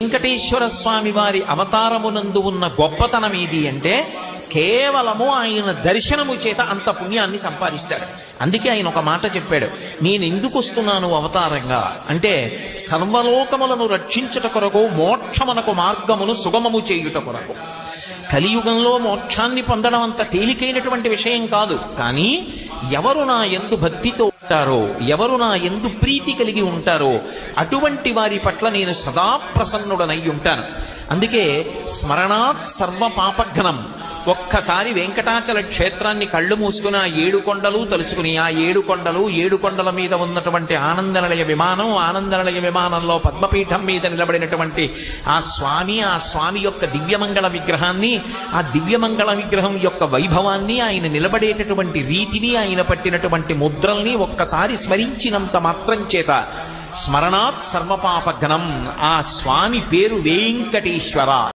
వెంకటేశ్వర స్వామి వారి అవతారమునందు ఉన్న గొప్పతనం ఏది అంటే కేవలము ఆయన దర్శనము చేత అంత పుణ్యాన్ని సంపాదిస్తాడు. అందుకే ఆయన ఒక మాట చెప్పాడు, నేను ఎందుకు వస్తున్నాను అవతారంగా అంటే సర్వలోకములను రక్షించుట కొరకు, మోక్షమునకు మార్గమును సుగమము చేయుట కొరకు. కలియుగంలో మోక్షాన్ని పొందడం అంత తేలికైనటువంటి విషయం కాదు. కానీ ఎవరు నా యందు భక్తితో ఉంటారో, ఎవరు నా యందు ప్రీతి కలిగి ఉంటారో అటువంటి వారి పట్ల నేను సదా ప్రసన్నుడనై ఉంటాను. అందుకే స్మరణాత్ సర్వ పాపఘ్నం. ఒక్కసారి వెంకటాచల క్షేత్రాన్ని కళ్ళు మూసుకుని ఆ 7 కొండలు తలుచుకుని, ఆ 7 కొండలు, 7 కొండల మీద ఉన్నటువంటి ఆనందనిలయ విమానం, ఆనందనిలయ విమానంలో పద్మపీఠం మీద నిలబడినటువంటి ఆ స్వామి యొక్క దివ్యమంగళ విగ్రహాన్ని, ఆ దివ్యమంగళ విగ్రహం యొక్క వైభవాన్ని, ఆయన నిలబడేటటువంటి రీతిని, ఆయన పట్టినటువంటి ముద్రల్ని ఒక్కసారి స్మరించినంత మాత్రం చేత స్మరణాత్ సర్వపాపఘ్నం, ఆ స్వామి పేరు వెంకటేశ్వర.